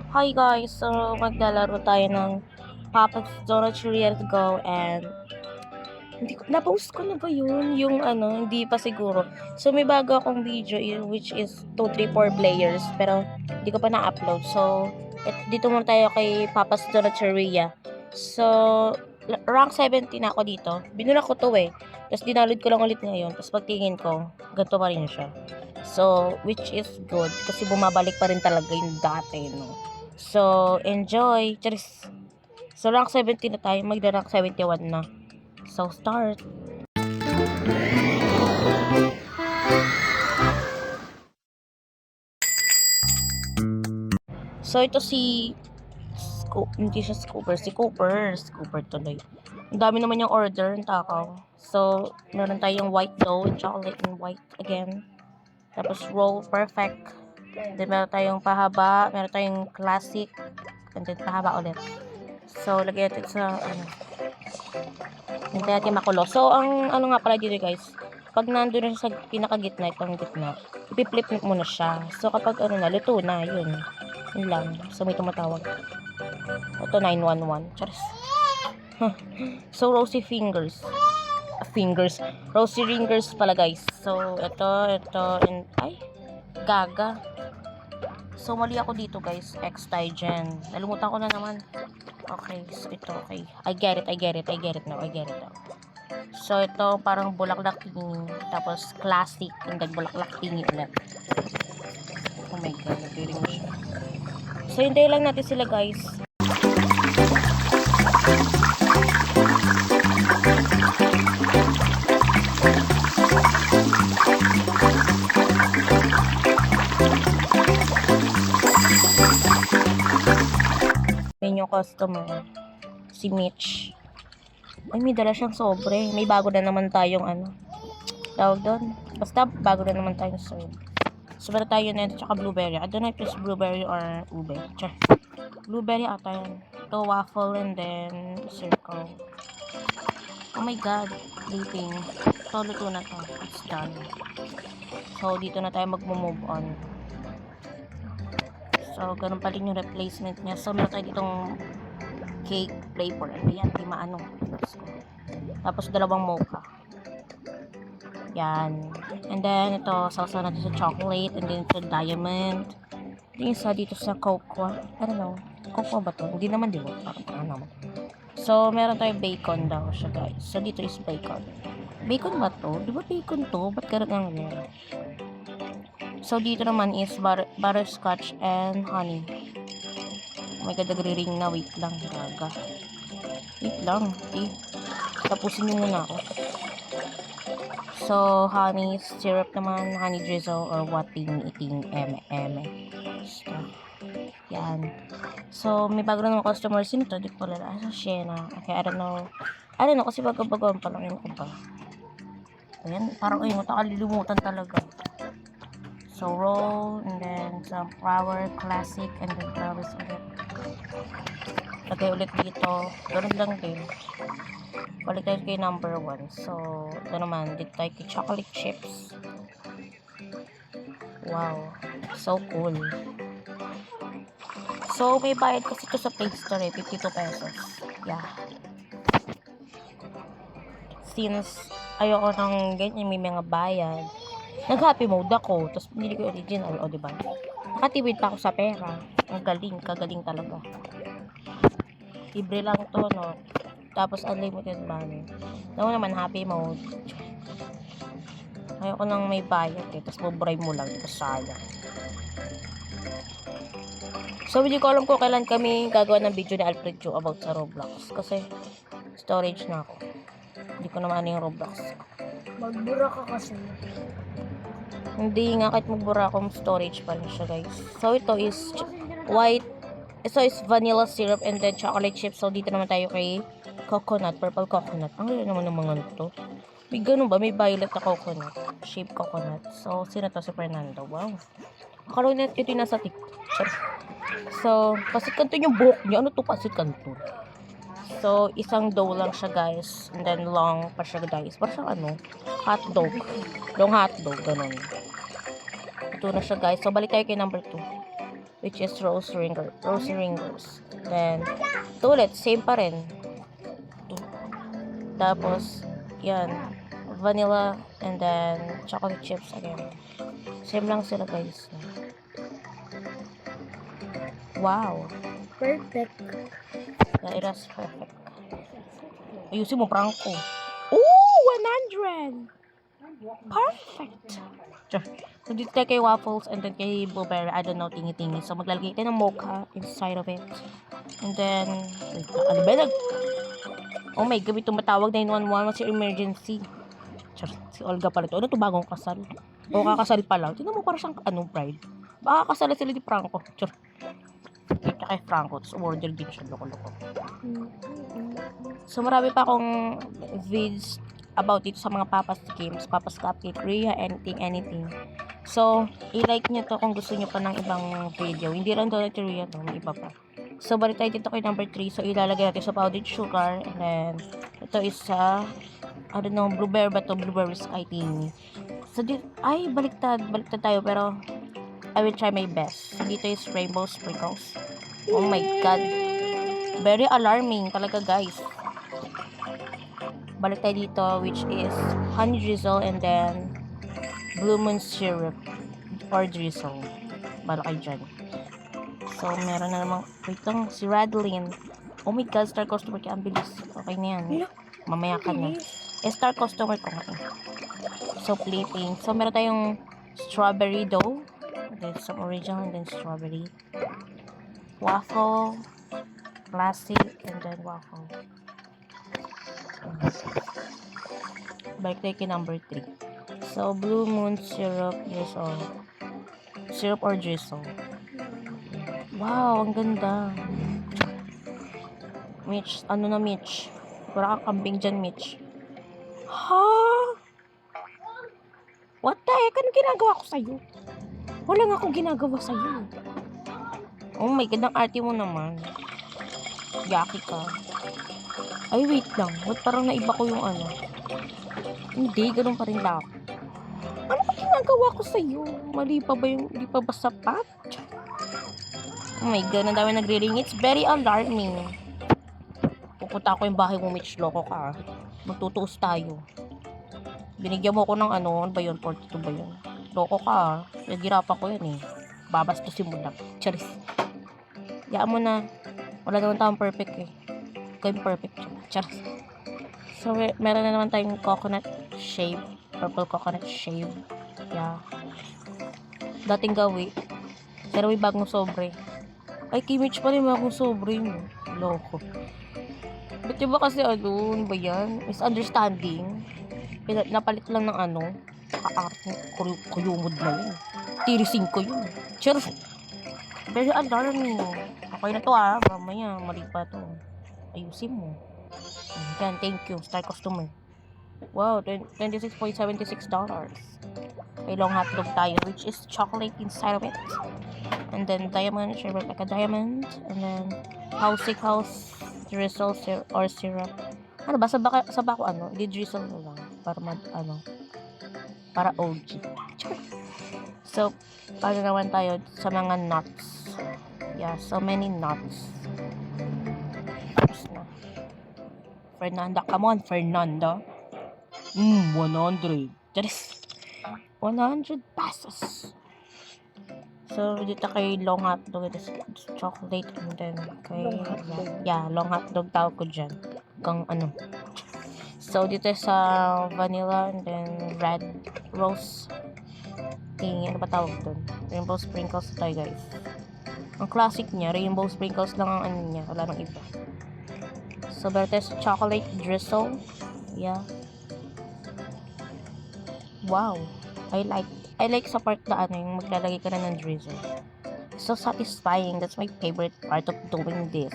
Hi guys, so maglalaro tayo ng Papa's Donut Real to Go and hindi ko, na-post ko na ba yun? Yung ano, hindi pa siguro. So may bago akong video which is 2, 3, 4 players pero hindi ko pa na-upload. So dito muna tayo kay Papa's Donut Real. So rank 70 na ako dito. Binula ko to eh. Tapos dinaload ko lang ulit ngayon. Tapos pagtingin ko, ganito pa rin siya. So, which is good. Kasi bumabalik pa rin talaga yung dati, no? So, enjoy. Charis. So, rank 70 na tayo. Magda-rank 71 na. So, start. So, ito si hindi siya Scooper. Si Cooper. Scooper tuloy. Ang dami naman yung order. Ang takaw. So, meron tayong white dough, chocolate and white again. Tapos, roll perfect. Then, meron tayong pahaba. Meron tayong classic. And then, pahaba ulit. So, lagyan natin sa, hintay natin makulo. So, ang ano nga pala dito guys, pag nandun na sa pinakagitna, itong gitna, ipiflip mo na siya. So, kapag ano na, luto na, yun. Yun lang. So, may tumatawag. Ito, 911. Charis. So, rosy fingers. Rosy ringers pala guys. So, ito, and, ay, gaga. So, mali ako dito guys. Extigen. Nalimutan ko na naman. Okay, so ito, okay. I get it now. So, ito, parang bulaklak tingi. Tapos, classic. And then, bulaklak tingi ulit. Oh my god, nag-ring siya. So, hintayin lang natin sila, guys. Yan yung customer. Si Mitch. Ay, may dala siyang sobre. May bago na naman tayong ano. Tawag doon. Basta, bago na naman tayong sobre. So, meron tayo na ito, tsaka blueberry. I don't know if it's blueberry or ube. Char. Blueberry ata yan. Ito, waffle, and then, circle. Oh my god. Dating. Ito, luto na to. It's done. So, dito na tayo mag-move on. So, ganun pa rin yung replacement niya. So, meron tayo ditong cake flavor. Ayan, di maano. Tapos, dalawang mocha. Yan. And then, ito, sausaw natin sa chocolate. And then, ito, diamond. Yung isa dito sa cocoa. I don't know. Cocoa ba to? Hindi naman, di ba? Parang naman. So, meron tayong bacon daw siya, guys. So, dito is bacon. Bacon ba to? Di ba bacon to? Ba't ganun ang yan? So, dito naman is butterscotch and honey. Oh my god, nagre-ring na. Wait lang, gaga. Wait lang. Okay. Tapusin nyo muna ako. So, honey syrup naman, honey drizzle, or wating iting So, yan. So, may bago na ng customer. Sino to? Di ko pala. Asa Sienna. Okay, I don't know, kasi bago-bagoan pa lang yun ko ba. Ayan, parang ay, matakalimutan talaga. So, roll, and then some flour, classic, and then flowers ulit. Lagay ulit dito. Ganun lang din. Balik tayo kay number 1. So, ito naman, dito tayo kay chocolate chips. Wow. So cool. So, may bayad kasi ito sa Play Store eh. 52 pesos. Yeah. Since ayoko ng ganyan, may mga bayad. Nag-happy mode ako. Tapos, pinili ko original. O, diba? Nakatipid pa ako sa pera. Ang galing. Kagaling talaga. Libre lang to, no? Tapos, unlimited money. Naman naman, happy mode. Ayoko nang may bayad eh. Tapos, bubribe mo lang. Tapos, sayang. So, hindi ko alam kung kailan kami gagawa ng video ni Alfred Joe about sa Roblox. Kasi, storage na ako. Hindi ko naman ano yung Roblox. Magbura ka kasi. Hindi nga, kahit magbura akong storage pa rin siya, guys. So, ito is white. Ito is vanilla syrup and then chocolate chips. So, dito naman tayo kay coconut, purple coconut. Ang gano'n naman ng mga ito. May ganun ba? May violet na coconut. Shape coconut. So, sino to? Si Fernando. Wow. Akala na ito yung nasa TikTok. So, pasit kanto yung buhok niya. Ano to pasit kanto? So, isang dough lang siya, guys. And then, long pa siya, guys. Parang siyang ano? Hotdog. Long hotdog. Ganun. Ito na siya, guys. So, balik tayo kay number 2. which is rosy ringers. Then, ito ulit, same pa rin. Tapos, yan, vanilla, and then, chocolate chips again. Same lang sila, guys. Wow. Perfect. Yeah, it is perfect. Ayusin mo, Franco. Ooh, 100! Perfect! Sure. So, dito tayo kay waffles and then kay blueberry, I don't know, tingi-tingi. So, maglalagay tayo ng mocha inside of it. And then, wait, ano ba? Oh my God, may tumatawag 911 kasi emergency. Sure, si Olga pala ito. Ano ito, bagong kasal? O kakasal pa lang. Tingnan mo, parang siyang, bride. Baka kasal sila ni Franco. Sure. Kita kay Franco, tapos order din siya, loko-loko. So, marami pa akong vids about dito sa mga Papas Games, Papas Cupcake, Rhea, anything. So, i-like nyo to kung gusto nyo pa ng ibang video. Hindi lang to na Rhea to, may iba pa. So, balik tayo dito kay number 3. So, ilalagay natin sa powdered sugar. And then, ito is sa, I don't know, blueberry ba to? Blueberry sky thingy. So, ay, baliktad tayo, pero I will try my best. So, dito is rainbow sprinkles. Oh my God. Very alarming talaga, guys. Balik tayo dito, which is honey drizzle and then blue moon syrup or drizzle. Bala kayo dyan. So, meron na namang, wait lang, si Radlin. Oh my God, star customer kaya ang bilis. Okay na yan. Mamaya ka na. Star customer ko nga. So, plating. So, meron tayong strawberry dough. Then, some original and then strawberry. Waffle. Classic and then waffle. Balik tayo kay number 3. So, blue moon syrup drizzle. Syrup or drizzle. Wow, ang ganda. Mitch, ano na Mitch? Wala kang kambing dyan, Mitch. Ha? What the heck? Anong ginagawa ko sa'yo? Wala nga akong ginagawa sa'yo. Oh my God, ang arte mo naman. Yaki ka. Ay, wait lang. Ba't parang naiba ko yung ano? Hindi, ganun pa rin lang. Ano ba ginagawa ko sa'yo? Mali pa ba yung, hindi pa ba sapat? Oh my God, ang dami nagre-ring. It's very alarming. Pupunta ako yung bahay mo, Mitch. Loko ka. Magtutuos tayo. Binigyan mo ko ng ano ba yun? 42 ba yun? Loko ka. Nagirapan ko yan eh. Babastusin mo lang. Charis. Yaan mo na. Wala naman tayong perfect eh. Ikaw yung perfect. Charis. So, meron na naman tayong coconut shave. Purple coconut shave. Yeah. Dating gawi. Pero may bagong sobre. Ay, Kimich pa rin bagong sobre mo. Loko. Ba't diba kasi ano ba yan? Misunderstanding. Napalit lang ng ano. Kuyumod na yun. Tirising ko yun. Cheers. Very alarming. Okay na to mamaya, mali pa to. Ayusin mo. Yan, thank you. Star customer. Wow, $26.76. May long hotdog tayo, which is chocolate inside of it. And then diamond, sherbet like a diamond. And then house drizzle or syrup. Ano ba? Sa bako ano? Di-drizzle mo lang. Para OG. So, paano naman tayo sa mga nuts. Yeah, so many nuts. Tapos na. Fernanda, come on, Fernanda. 100. Just 100 pesos. So, dito kay long hotdog, ito chocolate, and then kay, long hotdog tawag ko dyan. Kung ano. So, dito sa vanilla, and then red rose thing, ano ba tawag dun? Rainbow sprinkles tayo, guys. Ang classic niya, rainbow sprinkles lang ang ano niya, wala nang iba. So, meron tayo sa chocolate drizzle. Yeah. Wow. I like sa part na ano, yung maglalagay ka na ng drizzle. So satisfying. That's my favorite part of doing this.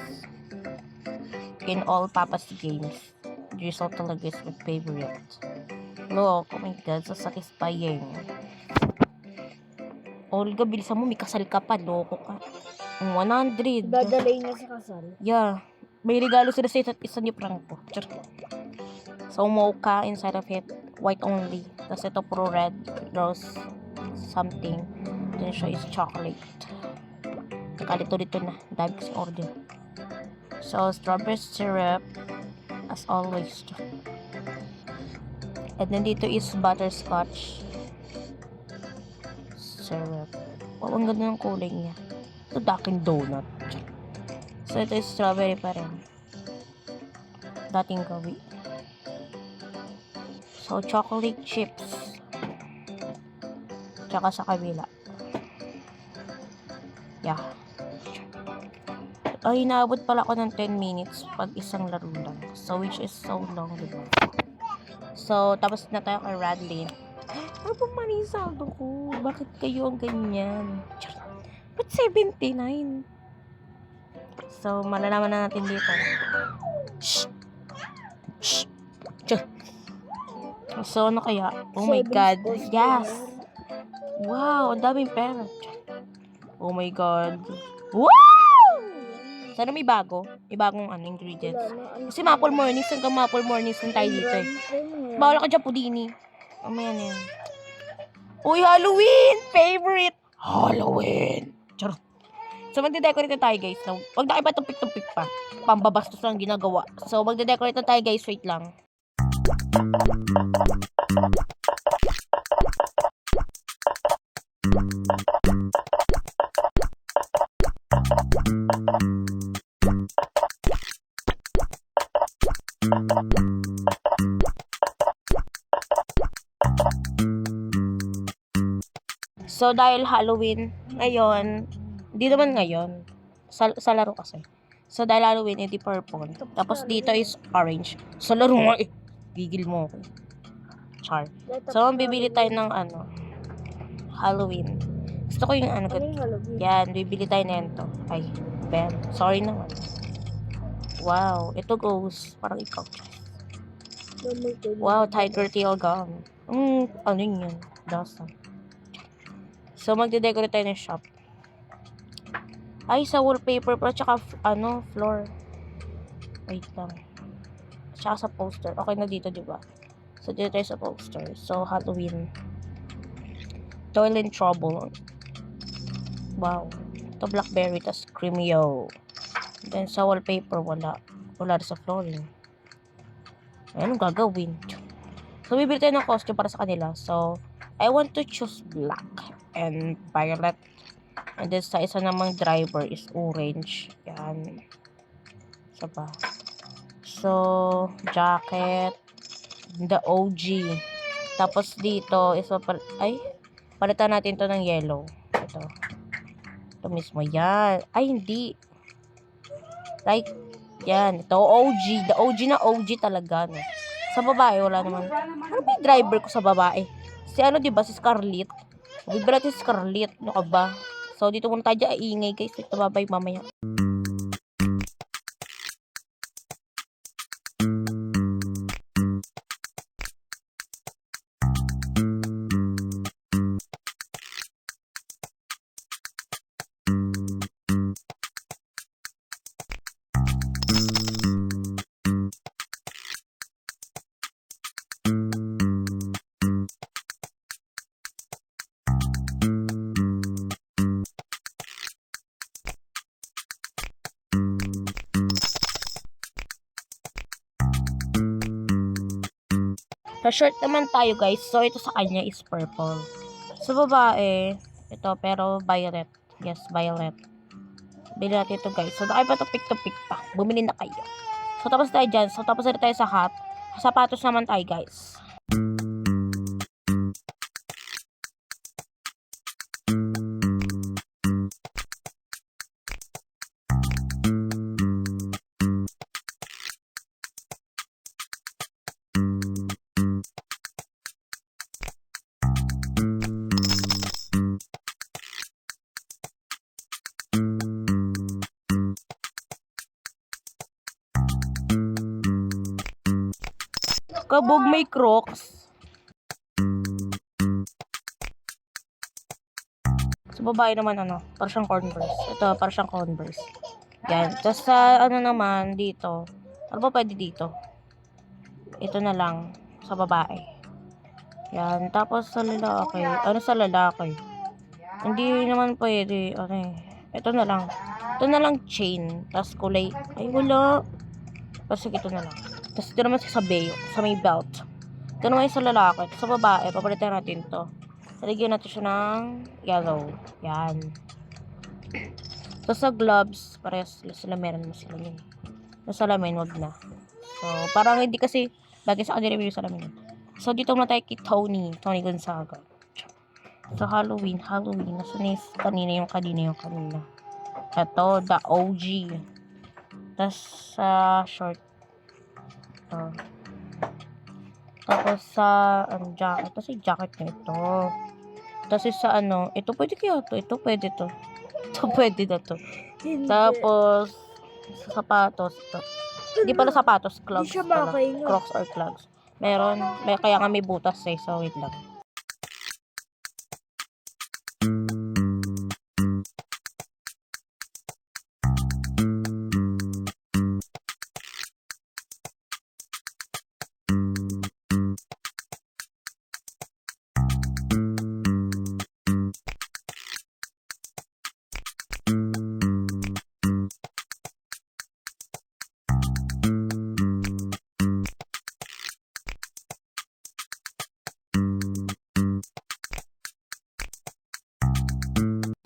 In all Papa's games, drizzle talaga is my favorite. Look, oh my God, so satisfying. Olga, bilisan mo, may kasal ka pa, loko ka. 100. Dadalay niya sa kasal. Yeah. May regalo sila sa isa't isa ni Franco. So, mocha inside of it. White only. Tapos ito puro red, rose, something. Then siya is chocolate. Kalito-lito na. Dahil kasi order. So, strawberry syrup. As always. And then dito is butterscotch syrup. Oh, ang ganda ng kulay niya. Ito Dunkin' Donut. So, ito is strawberry pa rin. Dating gawi. So, chocolate chips. Tsaka sa kabila. Yeah. Ay, inaabot pala ako ng 10 minutes pag isang laro lang. So, which is so long, diba? So, tapos na tayo kay Radley. Ano ba manisado ko? Bakit kayo ang ganyan? Ba't 79? So, malalaman na natin dito. Shh! Shh! Shh! So, ano kaya? Oh my God. Yes! Wow! Ang daming pera. Oh my God. Wow! Sana may bago. May bagong ingredients. Kasi maple mornings hanggang maple mornings lang tayo dito eh. Bawal ka dyan, Pudini. Mamaya na yan. Uy, Halloween! Favorite! Halloween! Charot. So, magde-decorate na tayo, guys. So, wag na kayo pa tumpik-tumpik pa. Pambabastos lang ginagawa. So, magde-decorate na tayo, guys. Wait lang. So, dahil Halloween, ngayon, hindi naman ngayon, sa laro kasi. So, dahil Halloween, edi purple. Tapos, dito is orange. Sa laro nga eh. Gigil mo ako. Char. So, bibili tayo ng Halloween. Gusto ko yung yan, bibili tayo na ito. Ay, Ben. Sorry naman. Wow, ito goes. Parang ikaw. Wow, tiger tail gum. Ano yun? Dasa. So, magde-decorate tayo ng shop. Ay, sa wallpaper pa, tsaka, floor. Wait lang. Tsaka sa poster. Okay na dito, diba? So, dito tayo sa poster. So, Halloween. Toilet Trouble. Wow. Ito, blackberry, tas creamyo. Then, sa wallpaper, wala. Wala rin sa flooring. Ayan, ang gagawin. So, bibili tayo ng costume para sa kanila. So, I want to choose black and violet. And then, sa isa namang driver is orange. Yan. Isa pa. So, jacket. The OG. Tapos, dito is palitan natin to ng yellow. Ito. Ito mismo. Yan. Ay, hindi. Like, yan. Ito, OG. The OG na OG talaga, no? Sa babae, wala naman. Ano ba yung driver ko sa babae? Si diba? Si Scarlett. Bibira si Scarlett. Ano ka ba? So, dito muna tayo dyan. Ingay, guys. Ito, babay mamaya. Sa short naman tayo, guys. So, ito sa kanya is purple. Sa babae, ito, pero violet. Yes, violet. Bili natin ito, guys. So, nakay pa tupik-tupik pa. Bumili na kayo. So, tapos tayo dyan. So, tapos na tayo sa hat. Sapatos naman tayo, guys. Kabog may Crocs. Sa babae naman para siyang Converse. Ito, para siyang Converse. Yan. Tapos sa naman dito. Ano ba pwede dito? Ito na lang sa babae. Yan. Tapos sa lalaki. Sa lalaki? Hindi naman pwede. Ito na lang. Ito na lang chain. Tapos kulay. Ay, wala. Tapos sige, ito na lang. Tapos ito naman sa beo. Sa may belt. Ito naman yung sa lalaki. Sa babae, papalitan natin to. Lagyan natin siya ng yellow. Yan. Tapos sa gloves, parehas sila meron mo sila yun. Sa salamin, wag na. So, parang hindi kasi bagay sa kanila yung salamin. So, dito muna tayo kay Tony Gonzaga. So, Halloween. Nasa na yung kanina. Ito, the OG. Tapos, sa short. Ito. Tapos, sa jacket. Tapos, yung jacket na ito. Tapos, sa ito pwede kaya to. Ito pwede to. Ito pwede na to. Hindi. Tapos, sa sapatos. Ito. Hindi pala sapatos. Clogs Hindi siya pala. makaingot. Crocs or clogs. Meron. Kaya nga may butas eh. So, wait lang.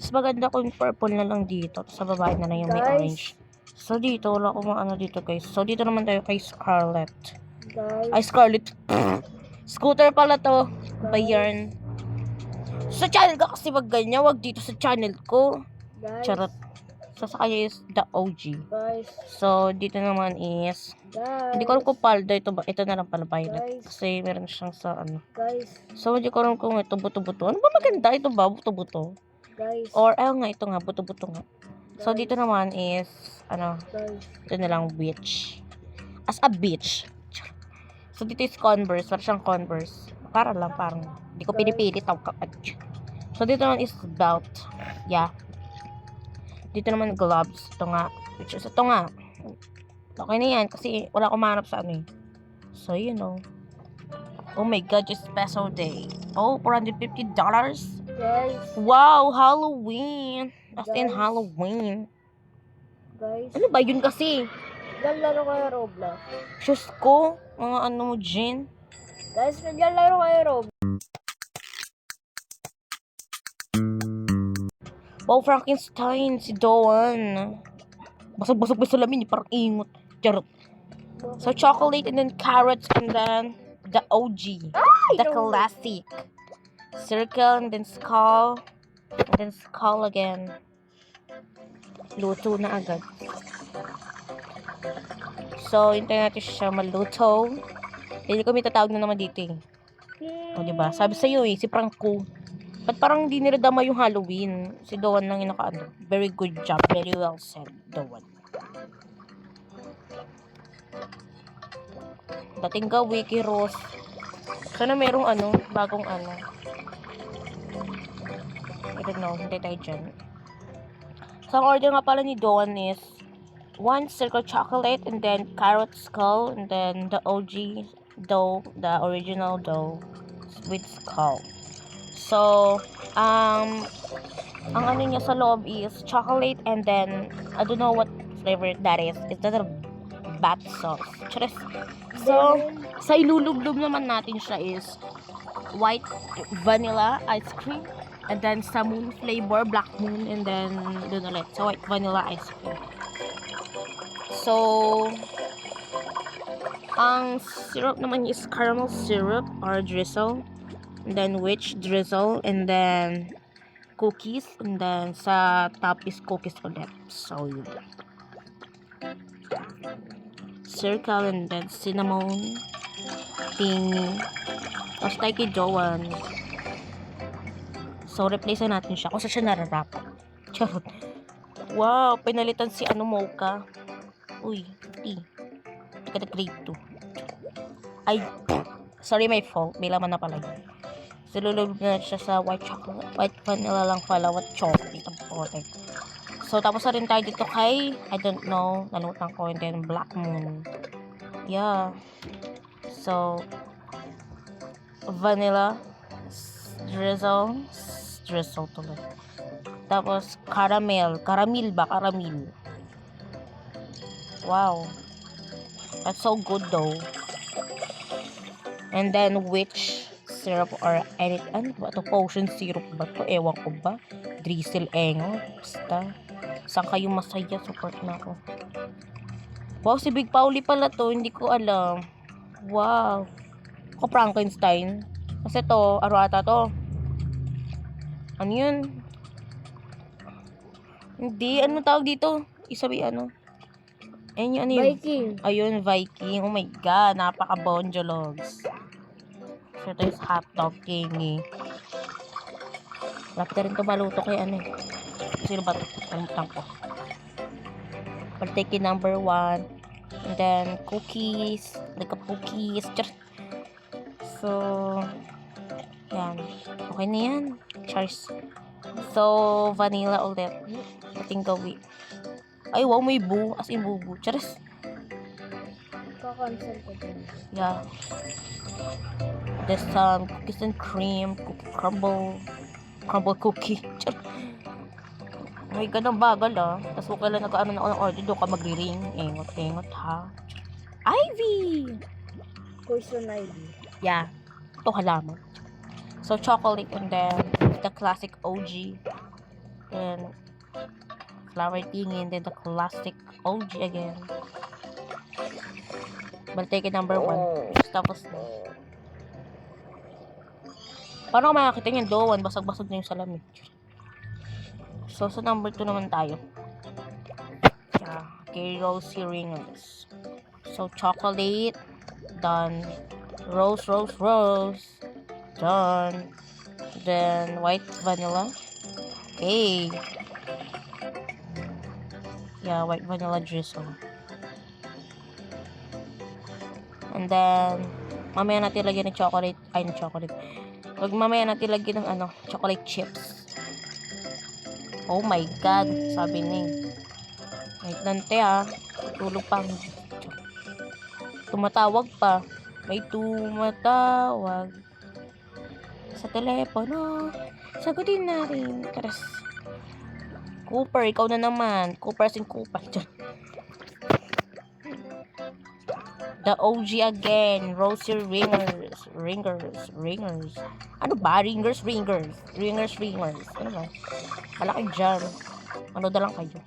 Mas maganda kung purple na lang dito. Sa babae na lang yung may Guys. orange. So, dito, wala akong dito, guys. So, dito naman tayo kay Scarlett. Guys. Ay, Scarlett. Scooter pala to. Bayarn. Sa channel ka kasi wag ganyan. Wag dito sa channel ko. Guys. Charot. So, sa kanya is the OG. Guys. So, dito naman is Guys. hindi ko alam kung paldo. Ito na lang pala violet. Guys. Kasi meron siyang sa Guys. So, hindi ko alam kung ito buto-buto. Ano ba maganda? Ito ba? Buto-buto? Guys. Or, ayun nga, ito nga. Buto-buto nga. So, Guys. dito naman is, Guys. ito na lang, witch. As a bitch. So, dito is Converse. Parang siyang Converse. Para lang, parang, hindi ko pinipili. So, dito naman is belt. Yeah. Dito naman gloves. Ito nga. Which is, ito nga. Okay na yan. Kasi, wala akong mahanap sa So, you know. Oh my God, it's special day. Oh, $450. Guys. Wow, Halloween. As in Guys. Halloween. Guys. Ano ba yun kasi? Naglalaro kayo Roblox. Diyos ko, mga mo, Jen. Guys, naglalaro kayo Roblox. Wow, Frankenstein, si Doan. Basag-basag pa sa lamin, parang ingot. Charot. So, chocolate and then carrots and then the OG. The classic. Circle and then skull. And then skull again. Luto na agad. So, hintayin natin siya maluto. Hindi ko may tatawag na naman dito eh. O, diba? Sabi sa'yo eh, si Franco. Ba't parang hindi nila dama yung Halloween? Si Doan lang yung Very good job. Very well said, Doan. Dating ka, Wiki Rose. Sana merong bagong I don't know, hindi tayo dyan. So, ang order nga pala ni Doan is 1 circle chocolate and then carrot skull and then the OG dough, the original dough with skull. So, ang niya sa loob is chocolate and then I don't know what flavor that is. It's not a bath sauce. Charis. So, sa ilulublub naman natin siya is white vanilla ice cream and then sa moon flavor, black moon and then doon ulit. So, white vanilla ice cream. So, ang syrup naman is caramel syrup or drizzle. And then witch drizzle. And then cookies. And then sa top is cookies ulit. So, yun. Circle and then cinnamon. Tingy. Tapos tayo kay Joanne. So, replace na natin siya. Kung saan siya nararap. Charot. Wow, pinalitan si Mocha. Uy, tea. Hindi ka na grade 2. Ay, sorry, my fault. May laman na pala yun. So, lulubog na siya sa white chocolate. White vanilla lang pala. What chocolate? Ang potek. So, tapos na rin tayo dito kay, I don't know, nalutan ko. And then, black moon. Yeah. So, vanilla, drizzle tuloy. Tapos, caramel. Caramel ba? Caramel. Wow. That's so good though. And then, witch syrup or any, ano ba ito? Potion syrup ba ito? Ewan ko ba? Drizzle engo. Basta. Saan kayo masaya? Support na ako. Wow, si Big Pauli pala to. Hindi ko alam. Wow. Ako Frankenstein. Kasi to, Arata to. Ano yun? Hindi, ano tawag dito? Isabi ano? Ayun yung ano yun? Viking. Ayun, Viking. Oh my God, napaka-bonjologs. So, ito yung hotdog king. Lapit na rin ito maluto kay ano eh. Sino ba ito? Kalimutan ko. Partake number 1. And then, cookies. Nagka-cookies. So, yan. Okay na yan. Cheers. So, vanilla ulit. Ating gawin. Ay, wow, may boo. As in, boo. Cheers. Kakancel ko din. Yeah. There's some cookies and cream, cookie crumble cookie. May ganang bagal Tapos kung kailan nag-ano na ako ng order, doon ka magri-ring. Engot ha. Ivy! Poison ivy. Yeah. Ito halaman. So, chocolate and then the classic OG. And flower thingy and then the classic OG again. But take it number 1. Tapos paano ko makakita niyan doon? Basag-basag na yung salamin. So, sa number 2 naman tayo. Yeah. Okay, rosy ringers. So, chocolate. Done. Rose. Done. Then, white vanilla. Okay. Yeah, white vanilla drizzle. And then, mamaya natin lagyan ng chocolate. Huwag mamaya natin lagyan ng chocolate chips. Oh my God, sabi ni. Wait nante tulog pa. Tumatawag pa. May tumatawag. Sa telepono. Sagutin natin. Karas. Cooper, ikaw na naman. Cooper. The OG again. Rosy ringers. Ano ba? Ringers. Ano ba? Malaki dyan. Ano da lang kayo.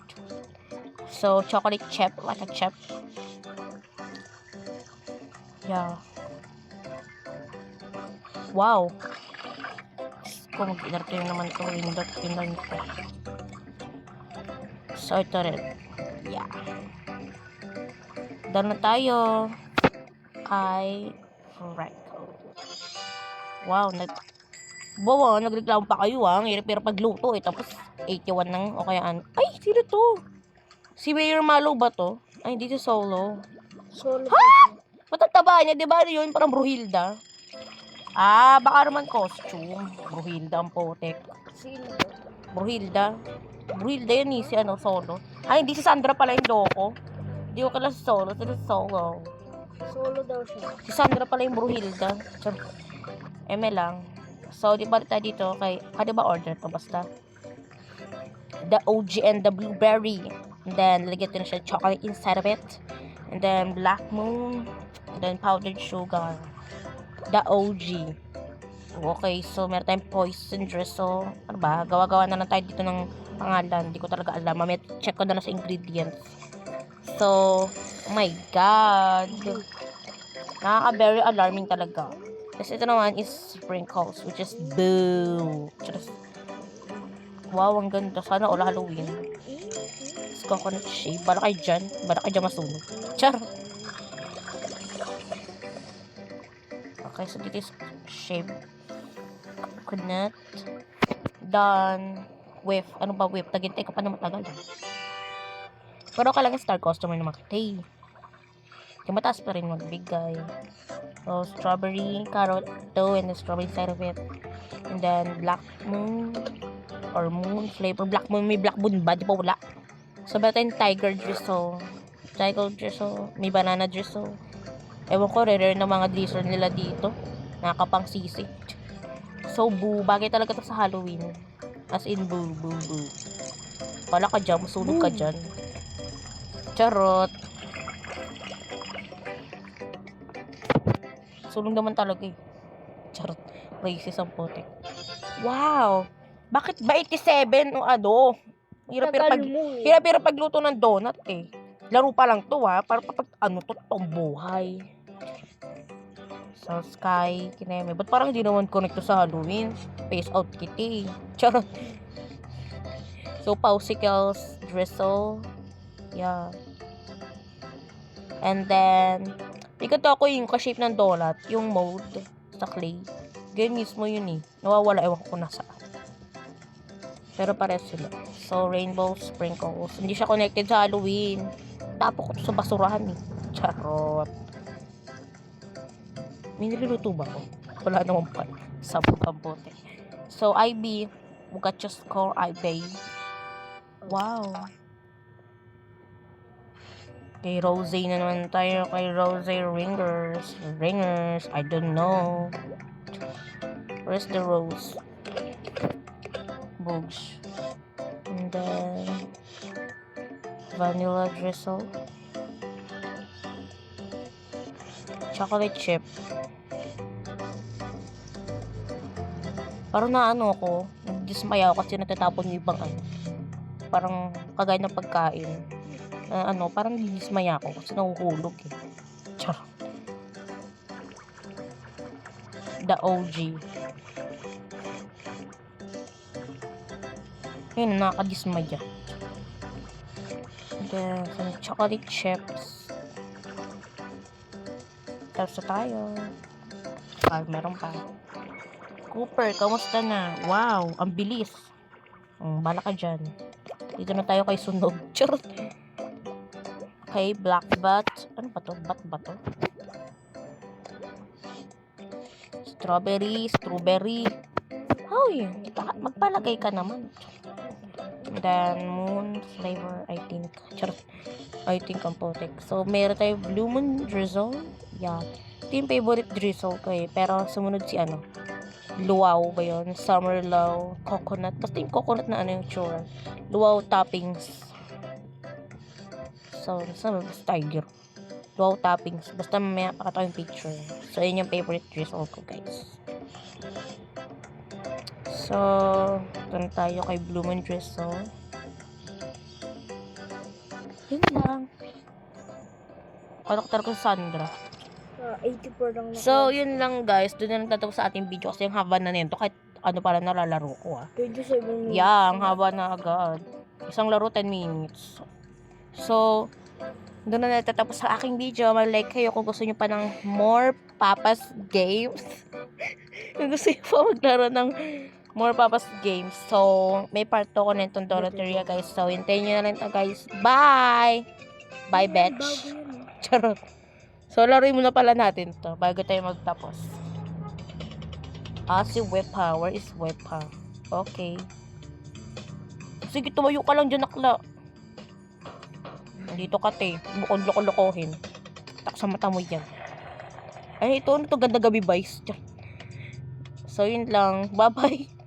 So, chocolate chip. Like a chip. Yeah. Wow. Kung mag-inarte naman ito. Pindot ko. So, ito rin. Yeah. Done na tayo. Kay Franco. Wow, nagreklamo pa kayo Ang hirap pagluto Tapos 81 nang o kaya Ay, sino to? Si Mayor Malo ba to? Ay, hindi to solo. Ha? Matataba niya, di ba yun? Parang Bruhilda. Baka naman costume. Bruhilda ang potek. Sino? Bruhilda yun si solo. Ay, hindi si Sandra pala yung loko. Hindi ko kala solo. Solo. Solo daw siya. Si Sandra pala yung Bruhilda. Eme lang. So, di ba tayo dito kay... di ba order to? Basta. The OG and the blueberry. And then, lagyan na siya chocolate inside of it. And then, black moon. And then, powdered sugar. The OG. Okay, so meron tayong poison drizzle. Ano ba? Gawa-gawa na lang tayo dito ng pangalan. Hindi ko talaga alam. Mamaya check ko na lang sa ingredients. So, oh my God. Nakaka-very alarming talaga. Tapos ito naman is sprinkles, which is boo. Just, wow, ang ganda. Sana all Halloween. Tapos coconut shave. Bala kayo dyan masunog. Char. Okay, so dito is shave. Coconut. Done. Whip. Ano ba whip? Tagintay ka pa na matagal. Pero kailangan star customer na makitay. Kaya mataas pa rin magbigay. So, strawberry, carrot, and the strawberry side of it. And then, black moon, or moon flavor. Black moon, may black moon ba? Di ba wala? So, meron tayong tiger drizzle. May banana drizzle. Ewan ko, rare na mga drizzle nila dito. Nakakapang sisi. So, boo. Bagay talaga ito sa Halloween. As in, boo, boo, boo. Pala ka dyan, masunog ka dyan. Charot. Sunog naman talaga eh. Charot. Racist ang putik. Wow! Bakit ba 87 o ano? Hirap-hirap Tagal mo eh. hirap-hirap pagluto ng donut eh. Laro pa lang to ha. Para pag ano to, totoong buhay. So, Sky, kineme. Ba't parang hindi naman connect to sa Halloween? Face out kitty. Charot. So, Pausicles, Drizzle. Yeah. And then, ikot ako yung ka-shape ng donut, yung mold sa clay. Ganyan mismo yun eh. Nawawala, ewan ko nasa. Pero pares sila. So, rainbow sprinkles. Hindi siya connected sa Halloween. Tapo ko to sa basurahan eh. Charot. May niluluto ba ako? Wala naman pala. Sabog ang bote. So, IB. We got your score, IB. Wow. Kay Rose na naman tayo. Kay Rose Ringers. Ringers. I don't know. Where's the rose? Bugs. And then vanilla drizzle. Chocolate chip. Parang naano ako. Nagdismaya ako kasi natatapon yung ibang ano. Parang kagaya ng pagkain. Parang nagdismaya ako kasi nahuhulog eh. Charot. The OG. Ayun, nakakadismaya. And then, some chocolate chips. Tapos na tayo. Meron pa. Cooper, kamusta na? Wow, ang bilis. Bala ka dyan. Dito na tayo kay Sunog. Charot. Okay, Black Bat. Ano ba to? Bat ba to? Strawberry. Hoy, magpalagay ka naman. Then, moon flavor, I think. Charot. I think ang potek. So, meron tayo Blue Moon Drizzle. Yeah. Ito yung favorite drizzle ko eh. Pero, sumunod si ano. Luau ba yun? Summer Low. Coconut. Basta yung coconut na ano yung tsura. Luau toppings. So, saan ba? Tiger. Luau toppings. Basta mamaya pakataw yung picture. So, yun yung favorite drizzle ko, guys. So, doon tayo kay Blue Moon Drizzle. Yun lang. Kalaktar ko sa Sandra. 84 lang na. So, yun lang guys. Doon na nagtatapos sa ating video kasi yung haba na nito. Kahit ano pala nalalaro ko 27 minutes. Yeah, ang haba na agad. Isang laro 10 minutes. So, doon na natatapos sa aking video. Mag-like kayo kung gusto nyo pa ng more Papas games. Kung gusto nyo pa maglaro ng more Papas games. So, may part 2 ko na itong Doroteria guys. So, hintayin nyo na lang ito guys. Bye! Bye, bitch. Bago yun eh. Charot. So, laruin muna pala natin to bago tayo magtapos. Si Wepa. Where is Wepa? Okay. Sige, tumayo ka lang dyan, akla. Dito ka, te. Bukod loko-lokohin. Tak sa mata mo yan. Ay, ito, ano to? Ganda gabi, boys. So, yun lang. Bye-bye.